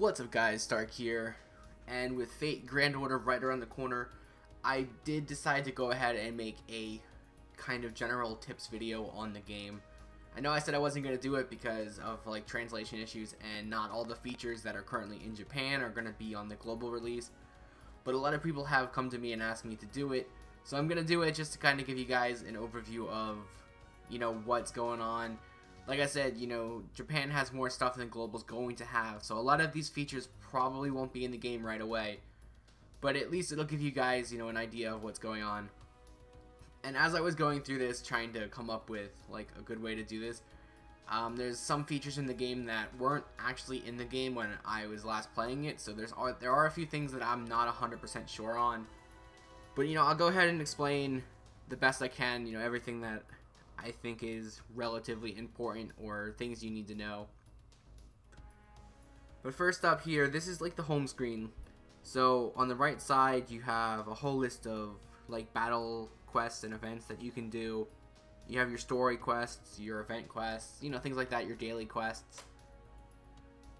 What's up guys, Stark here, and with Fate Grand Order right around the corner, I did decide to go ahead and make a kind of general tips video on the game. I know I said I wasn't going to do it because of like translation issues and not all the features that are currently in Japan are going to be on the global release, but a lot of people have come to me and asked me to do it, so I'm going to do it just to kind of give you guys an overview of, what's going on. Like I said, Japan has more stuff than Global's going to have, so a lot of these features probably won't be in the game right away. But at least it'll give you guys, an idea of what's going on. And as I was going through this, trying to come up with, like, a good way to do this, there's some features in the game that weren't actually in the game when I was last playing it, so there are a few things that I'm not 100% sure on. But, I'll go ahead and explain the best I can, everything that I think is relatively important or things you need to know. But first up here, this is like the home screen. So on the right side you have a whole list of like battle quests and events that you can do. You have your story quests, your event quests, things like that, your daily quests.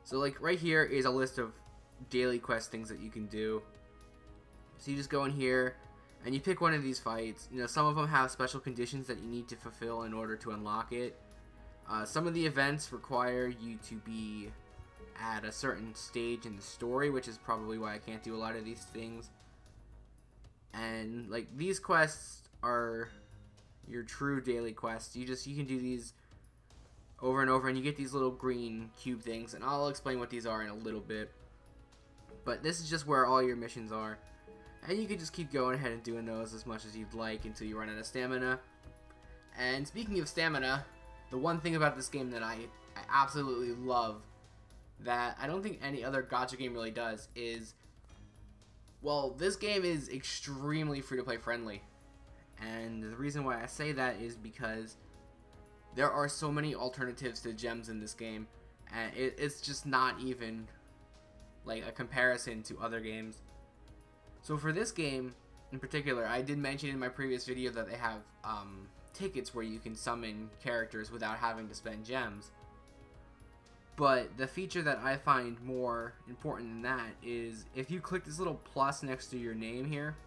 So like right here is a list of daily quest things that you can do. So you just go in here and you pick one of these fights. Some of them have special conditions that you need to fulfill in order to unlock it. Some of the events require you to be at a certain stage in the story, which is probably why I can't do a lot of these things. And like these quests are your true daily quests. You can do these over and over, and you get these little green cube things, and I'll explain what these are in a little bit. But this is just where all your missions are. And you can just keep going ahead and doing those as much as you'd like until you run out of stamina. And speaking of stamina, the one thing about this game that I absolutely love that I don't think any other gacha game really does is, well, this game is extremely free-to-play friendly. And the reason why I say that is because there are so many alternatives to gems in this game, and it's just not even like a comparison to other games. So for this game in particular, I did mention in my previous video that they have tickets where you can summon characters without having to spend gems. But the feature that I find more important than that is if you click this little plus next to your name here,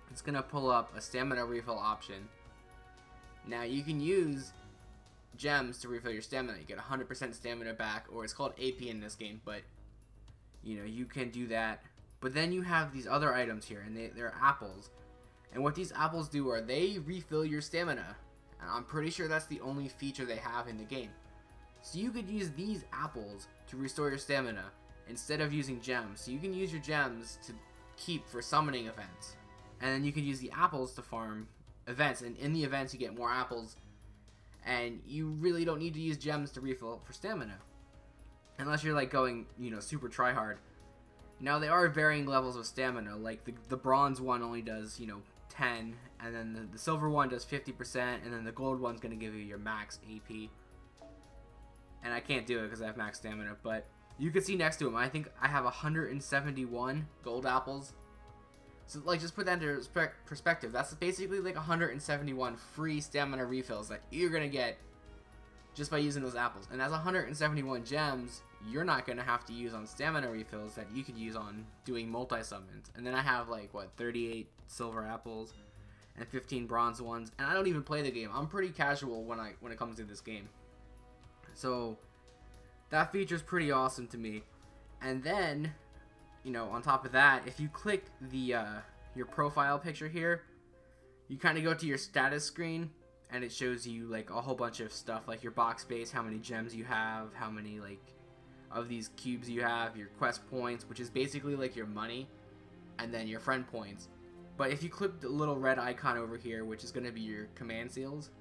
it's going to pull up a stamina refill option. Now you can use gems to refill your stamina. You get 100% stamina back, or it's called AP in this game, but you can do that. But then you have these other items here, and they're apples. And what these apples do are they refill your stamina. And I'm pretty sure that's the only feature they have in the game. So you could use these apples to restore your stamina instead of using gems. So you can use your gems to keep for summoning events. And then you can use the apples to farm events. And in the events you get more apples. And you really don't need to use gems to refill for stamina. Unless you're like going, super try hard. Now, there are varying levels of stamina, like the bronze one only does, 10, and then the silver one does 50%, and then the gold one's going to give you your max AP. And I can't do it because I have max stamina, but you can see next to him, I think I have 171 gold apples. So, like, just put that into perspective. That's basically like 171 free stamina refills that you're going to get just by using those apples. And that's 171 gems you're not going to have to use on stamina refills that you could use on doing multi-summons. And then I have like, 38 silver apples and 15 bronze ones. And I don't even play the game. I'm pretty casual when it comes to this game. So that feature is pretty awesome to me. And then, on top of that, if you click the your profile picture here, you kind of go to your status screen. And it shows you like a whole bunch of stuff, like your box space, how many gems you have, how many like of these cubes you have, your quest points, which is basically like your money, and then your friend points. But if you click the little red icon over here, which is going to be your command seals,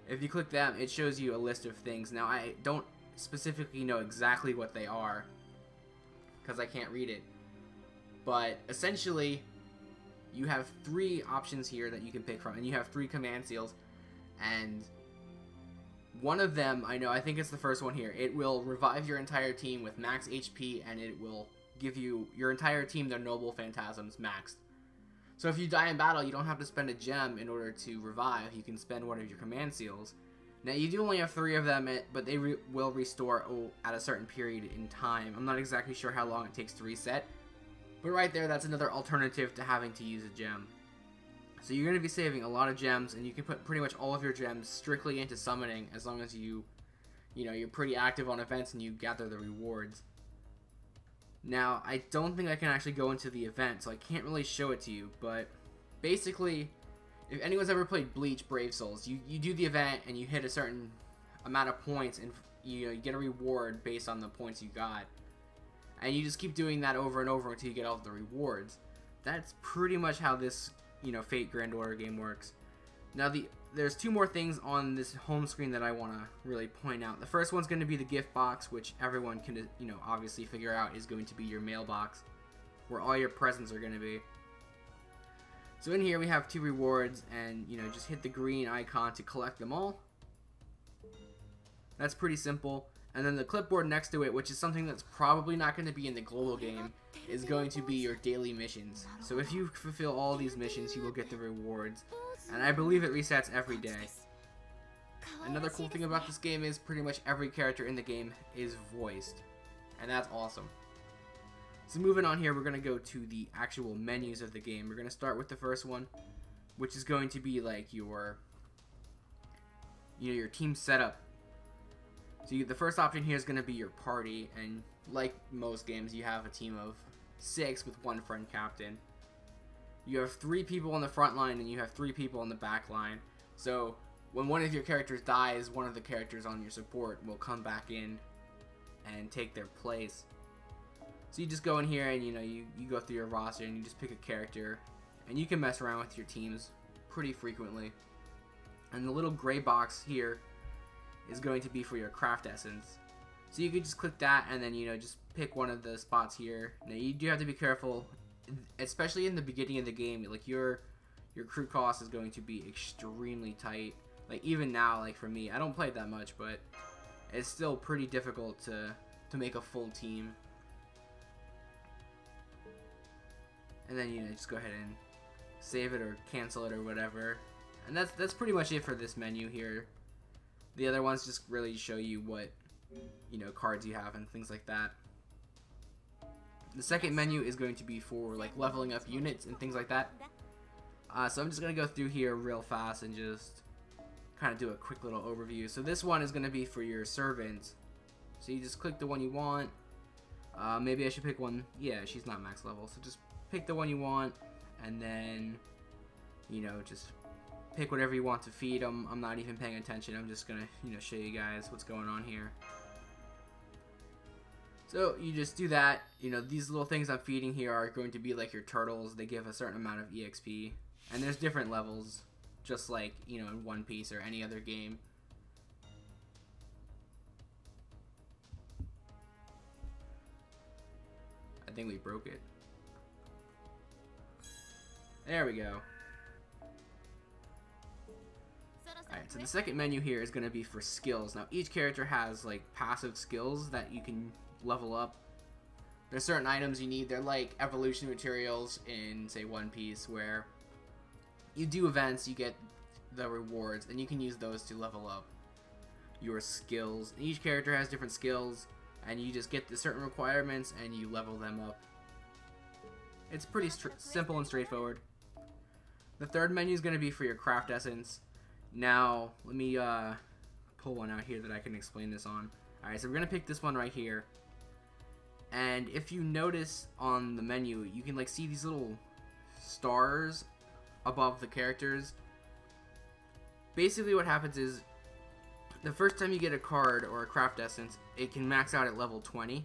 if you click them, it shows you a list of things. Now I don't specifically know exactly what they are because I can't read it, but essentially you have 3 options here that you can pick from, and you have 3 command seals, and one of them, I think it's the first one here, it will revive your entire team with max HP, and it will give you your entire team their noble phantasms maxed. So if you die in battle, you don't have to spend a gem in order to revive. You can spend one of your command seals, Now you do only have 3 of them, but they will restore at a certain period in time. I'm not exactly sure how long it takes to reset, but right there, that's another alternative to having to use a gem. So you're going to be saving a lot of gems, and you can put pretty much all of your gems strictly into summoning as long as you're pretty active on events and you gather the rewards. Now, I don't think I can actually go into the event, so I can't really show it to you, but basically, if anyone's ever played Bleach Brave Souls, you do the event and you hit a certain amount of points, and you get a reward based on the points you got. And you just keep doing that over and over until you get all of the rewards. That's pretty much how this, Fate Grand Order game works. Now, there's 2 more things on this home screen that I want to really point out. The first one's going to be the gift box, which everyone can, obviously figure out is going to be your mailbox, where all your presents are going to be. So in here we have 2 rewards, and just hit the green icon to collect them all. That's pretty simple. And then the clipboard next to it, which is something that's probably not going to be in the global game, is going to be your daily missions. So if you fulfill all these missions, you will get the rewards. And I believe it resets every day. Another cool thing about this game is pretty much every character in the game is voiced. And that's awesome. So moving on here, we're going to go to the actual menus of the game. We're going to start with the first one, which is going to be like your team setup. So the first option here is going to be your party, and like most games, you have a team of 6 with 1 friend captain. You have 3 people on the front line, and you have 3 people on the back line. So when one of your characters dies, one of the characters on your support will come back in and take their place. So you just go in here and you go through your roster and you just pick a character, and you can mess around with your teams pretty frequently. And the little gray box here is going to be for your craft essence. So you can just click that and then just pick one of the spots here. Now you do have to be careful, especially in the beginning of the game. Like your crew cost is going to be extremely tight. Like even now, like for me, I don't play it that much, but it's still pretty difficult to make a full team. And then just go ahead and save it or cancel it or whatever. And that's pretty much it for this menu here. The other ones just really show you what cards you have and things like that. The second menu is going to be for like leveling up units and things like that. So I'm just gonna go through here real fast and just kind of do a quick little overview. So this one is gonna be for your servants. So you just click the one you want. Maybe I should pick one. Yeah, she's not max level, so just pick the one you want, and then just pick whatever you want to feed them. I'm not even paying attention. I'm just gonna show you guys what's going on here. So you just do that. These little things I'm feeding here are going to be like your turtles. They give a certain amount of EXP, and there's different levels, just like in One Piece or any other game. I think we broke it. There we go. Alright, so the second menu here is going to be for skills. Now each character has like passive skills that you can level up. There's certain items you need. They're like evolution materials in, say, One Piece, where you do events, you get the rewards, and you can use those to level up your skills. And each character has different skills, and you just get the certain requirements and you level them up. It's pretty simple and straightforward. The third menu is going to be for your craft essence. Now, let me pull one out here that I can explain this on. Alright, so we're going to pick this one right here. And if you notice on the menu, you can like see these little stars above the characters. Basically what happens is, the first time you get a card or a craft essence, it can max out at level 20.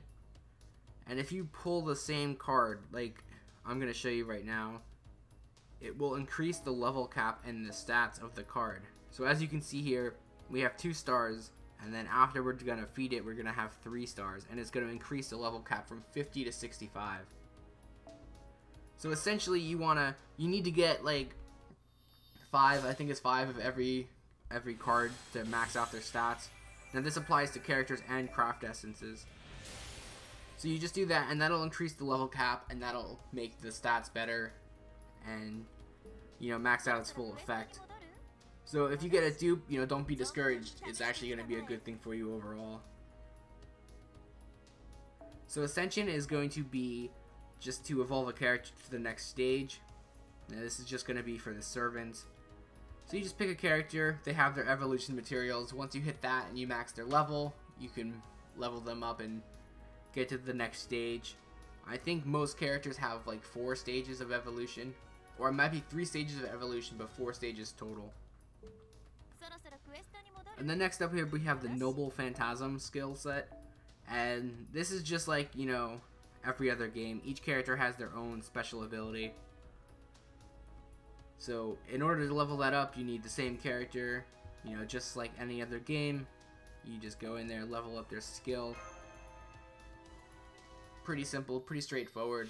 And if you pull the same card, like I'm going to show you right now, it will increase the level cap and the stats of the card. So as you can see here, we have 2 stars, and then after we're going to feed it, we're going to have 3 stars, and it's going to increase the level cap from 50 to 65. So essentially you need to get like 5, I think it's 5 of every card to max out their stats. Now this applies to characters and craft essences. So you just do that, and that'll increase the level cap, and that'll make the stats better and max out its full effect. So if you get a dupe, you know, don't be discouraged. It's actually going to be a good thing for you overall. So Ascension is going to be just to evolve a character to the next stage. Now this is just going to be for the servants. So you just pick a character, they have their evolution materials. Once you hit that and you max their level, you can level them up and get to the next stage. I think most characters have like 4 stages of evolution, or it might be 3 stages of evolution, but 4 stages total. And then next up here we have the Noble Phantasm skill set, and this is just like, you know, every other game. Each character has their own special ability. So in order to level that up, you need the same character, you know, just like any other game. You just go in there, level up their skill. Pretty simple, pretty straightforward.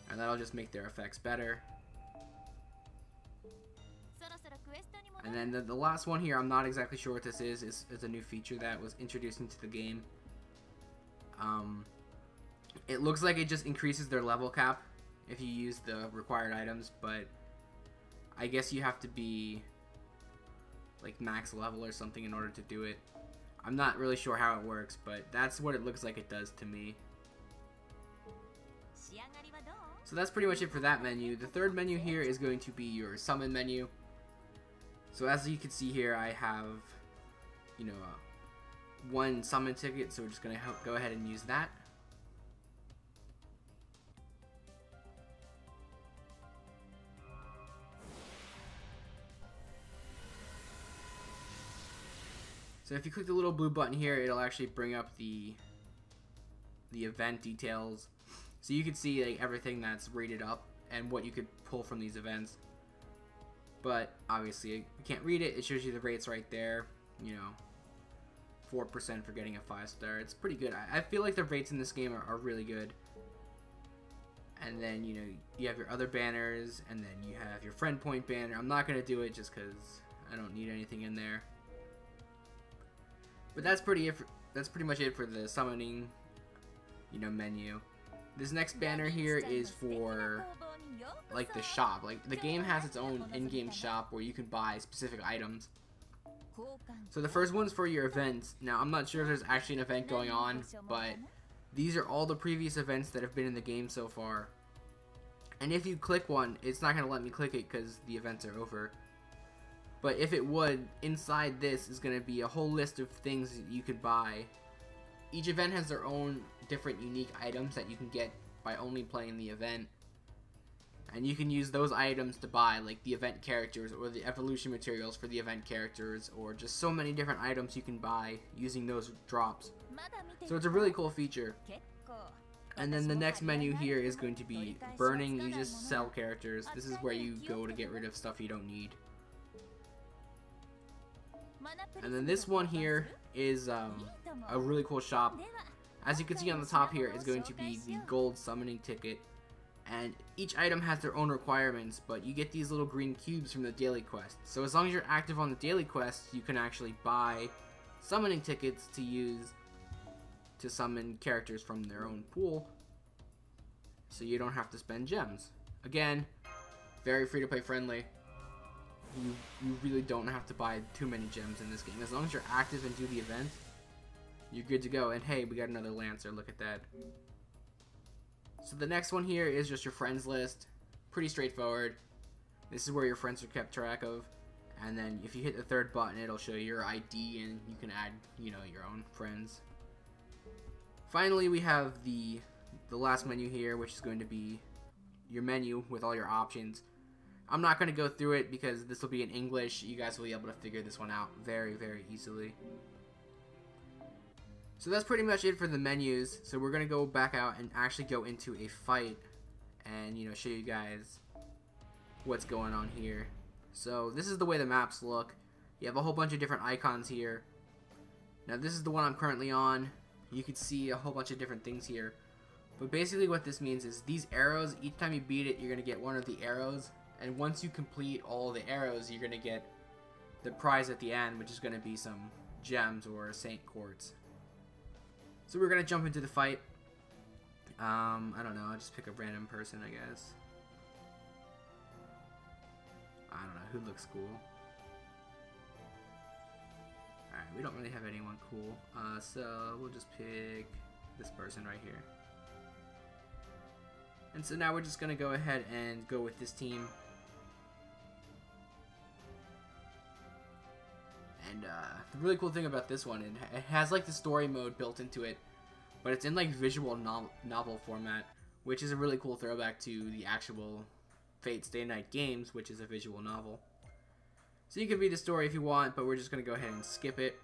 And that'll just make their effects better. And then the last one here, I'm not exactly sure what this is a new feature that was introduced into the game. It looks like it just increases their level cap if you use the required items, but I guess you have to be like max level or something in order to do it. I'm not really sure how it works, but that's what it looks like it does to me. So that's pretty much it for that menu. The third menu here is going to be your summon menu. So as you can see here, I have, you know, 1 summon ticket, so we're just going to go ahead and use that. So if you click the little blue button here, it'll actually bring up the event details. So you can see like everything that's rated up and what you could pull from these events. But obviously you can't read it. It shows you the rates right there. You know, 4% for getting a 5-star. It's pretty good. I feel like the rates in this game are really good. And then, you know, you have your other banners, and then you have your friend point banner. I'm not gonna do it just because I don't need anything in there. But that's pretty much it for the summoning, you know, menu. This next banner here is for like the shop. Like the game has its own in-game shop where you can buy specific items. So the first one's for your events. Now I'm not sure if there's actually an event going on, but these are all the previous events that have been in the game so far. And if you click one, it's not going to let me click it because the events are over. But if it would, inside this is going to be a whole list of things that you could buy. Each event has their own different unique items that you can get by only playing the event. And you can use those items to buy like the event characters or the evolution materials for the event characters, or just so many different items you can buy using those drops. So it's a really cool feature. And then the next menu here is going to be burning. You just sell characters. This is where you go to get rid of stuff you don't need. And then this one here is a really cool shop. As you can see on the top here is going to be the gold summoning ticket. And each item has their own requirements, but you get these little green cubes from the daily quest. So as long as you're active on the daily quest, you can actually buy summoning tickets to use to summon characters from their own pool. So you don't have to spend gems. Again, very free to play friendly. You really don't have to buy too many gems in this game. As long as you're active and do the event, you're good to go. And hey, we got another Lancer, look at that. So the next one here is just your friends list. Pretty straightforward. This is where your friends are kept track of. And then if you hit the third button, it'll show you your ID and you can add, you know, your own friends. Finally, we have the last menu here, which is going to be your menu with all your options. I'm not going to go through it because this will be in English. You guys will be able to figure this one out very, very easily. So that's pretty much it for the menus. So we're going to go back out and actually go into a fight and, you know, show you guys what's going on here. So this is the way the maps look. You have a whole bunch of different icons here. Now this is the one I'm currently on. You can see a whole bunch of different things here. But basically what this means is these arrows, each time you beat it, you're going to get one of the arrows. And once you complete all the arrows, you're going to get the prize at the end, which is going to be some gems or Saint Quartz. So we're going to jump into the fight. I don't know, I'll just pick a random person, I guess. I don't know who looks cool. Alright, we don't really have anyone cool. So we'll just pick this person right here. And so now we're just gonna go ahead and go with this team. And the really cool thing about this one, it has like the story mode built into it, but it's in like visual novel format, which is a really cool throwback to the actual Fate Stay Night games, which is a visual novel. So you can read the story if you want, but we're just going to go ahead and skip it.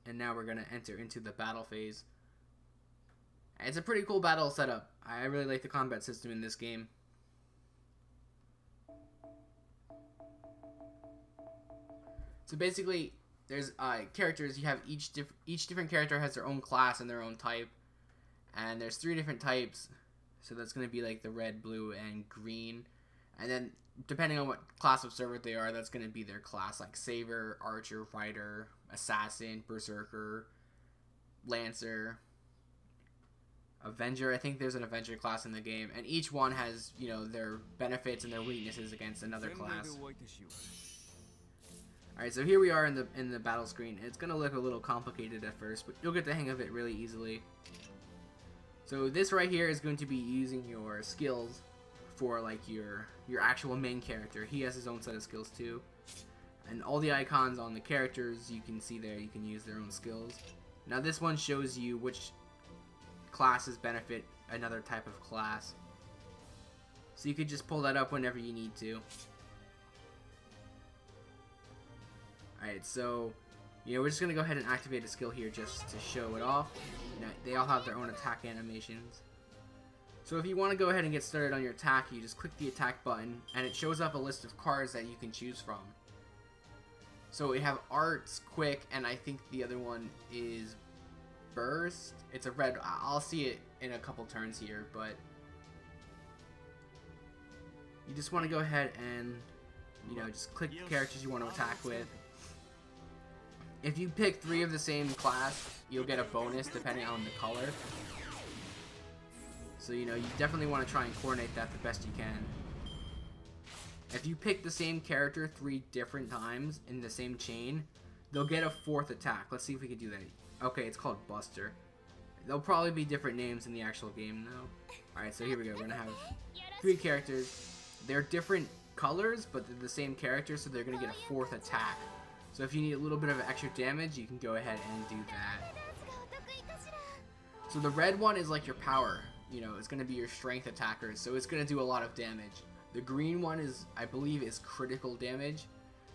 And now we're going to enter into the battle phase. It's a pretty cool battle setup. I really like the combat system in this game. So basically, there's characters. You have each different character has their own class and their own type, and there's 3 different types. So that's going to be like the red, blue, and green. And then depending on what class of servant they are, that's going to be their class, like Saber, Archer, Fighter, Assassin, Berserker, Lancer, Avenger. I think there's an Avenger class in the game, and each one has, you know, their benefits and their weaknesses against another class. Alright, so here we are in the battle screen. It's gonna look a little complicated at first, but you'll get the hang of it really easily. So this right here is going to be using your skills for like your actual main character. He has his own set of skills too. And all the icons on the characters you can see there, you can use their own skills. Now this one shows you which classes benefit another type of class. So you could just pull that up whenever you need to. Alright, so you know, we're just going to go ahead and activate a skill here just to show it off. Now, they all have their own attack animations. So if you want to go ahead and get started on your attack, you just click the attack button, and it shows up a list of cards that you can choose from. So we have Arts, Quick, and I think the other one is Burst. It's a red. I'll see it in a couple turns here, but you just want to go ahead and, you know, just click the characters you want to attack with. If you pick 3 of the same class, you'll get a bonus depending on the color. So, you know, you definitely want to try and coordinate that the best you can. If you pick the same character 3 different times in the same chain, they'll get a 4th attack. Let's see if we can do that. Okay, it's called Buster. There'll probably be different names in the actual game, though. Alright, so here we go. We're going to have 3 characters. They're different colors, but they're the same character, so they're going to get a 4th attack. So if you need a little bit of extra damage, you can go ahead and do that. So the red one is like your power. You know, it's going to be your strength attackers, so it's going to do a lot of damage. The green one is, I believe, is critical damage,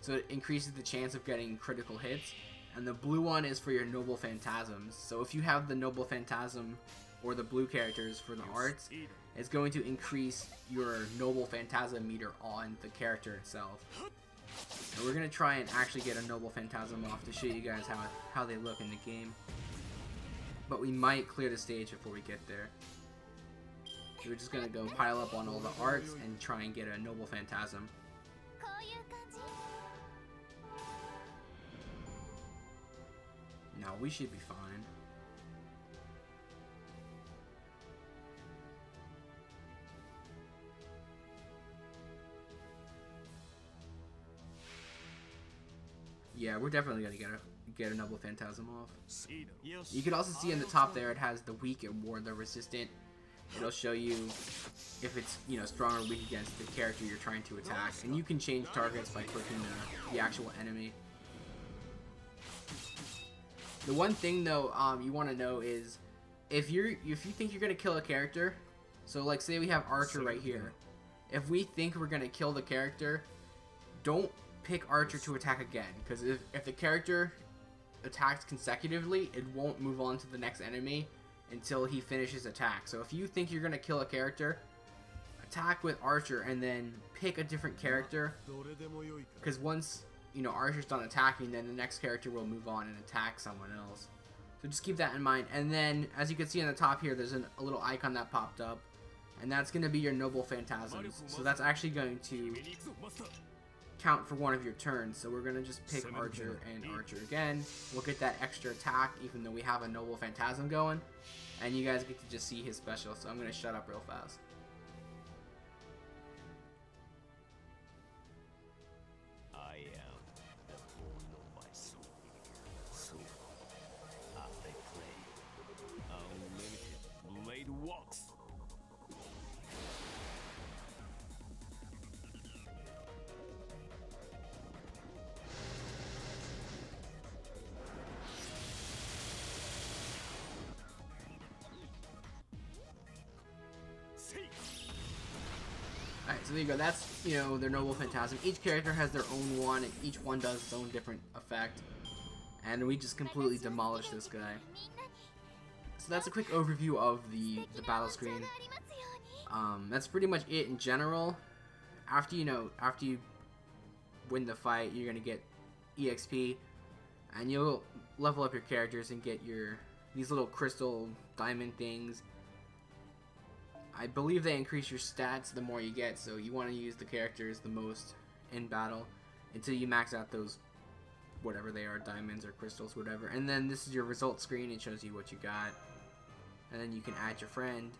so it increases the chance of getting critical hits. And the blue one is for your Noble Phantasms. So if you have the Noble Phantasm or the blue characters for the arts, it's going to increase your Noble Phantasm meter on the character itself. And we're going to try and actually get a Noble Phantasm off to show you guys how they look in the game. But we might clear the stage before we get there. So we're just going to go pile up on all the arts and try and get a Noble Phantasm. No, we should be fine. Yeah, we're definitely gonna get a Noble Phantasm off. You can also see in the top there it has the weak or the resistant. It'll show you if it's, you know, strong or weak against the character you're trying to attack, and you can change targets by clicking the actual enemy. The one thing though you want to know is if you think you're gonna kill a character, so like say we have Archer right here. If we think we're gonna kill the character, don't pick Archer to attack again, because if the character attacks consecutively, it won't move on to the next enemy until he finishes attack. So if you think you're gonna kill a character, attack with Archer and then pick a different character, because once, you know, Archer's done attacking, then the next character will move on and attack someone else. So just keep that in mind. And then, as you can see on the top here, there's a little icon that popped up, and that's going to be your Noble Phantasms. So that's actually going to count for one of your turns. So we're going to just pick Archer and Archer again. We'll get that extra attack, even though we have a Noble Phantasm going. And you guys get to just see his special, so I'm going to shut up real fast. So there you go. That's, you know, their Noble Phantasm. Each character has their own one. And each one does its own different effect. And we just completely demolished this guy. So that's a quick overview of the battle screen. That's pretty much it in general. After you win the fight, you're gonna get EXP, and you'll level up your characters and get these little crystal diamond things. I believe they increase your stats the more you get, so you want to use the characters the most in battle until you max out those, whatever they are, diamonds or crystals, whatever. And then this is your results screen. It shows you what you got, and then you can add your friend.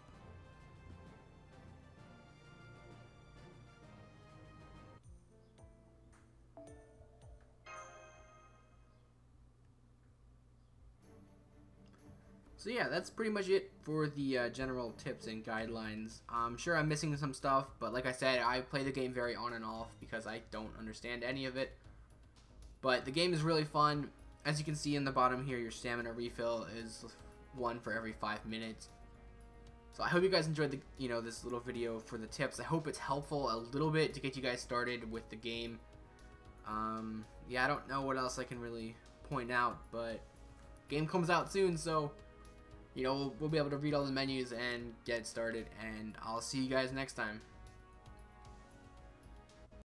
So yeah, that's pretty much it for the general tips and guidelines. I'm sure I'm missing some stuff, but like I said, I play the game very on and off because I don't understand any of it. But the game is really fun. As you can see in the bottom here, your stamina refill is 1 for every 5 minutes. So I hope you guys enjoyed this little video for the tips. I hope it's helpful a little bit to get you guys started with the game. Yeah, I don't know what else I can really point out, but game comes out soon, so we'll be able to read all the menus and get started, and I'll see you guys next time.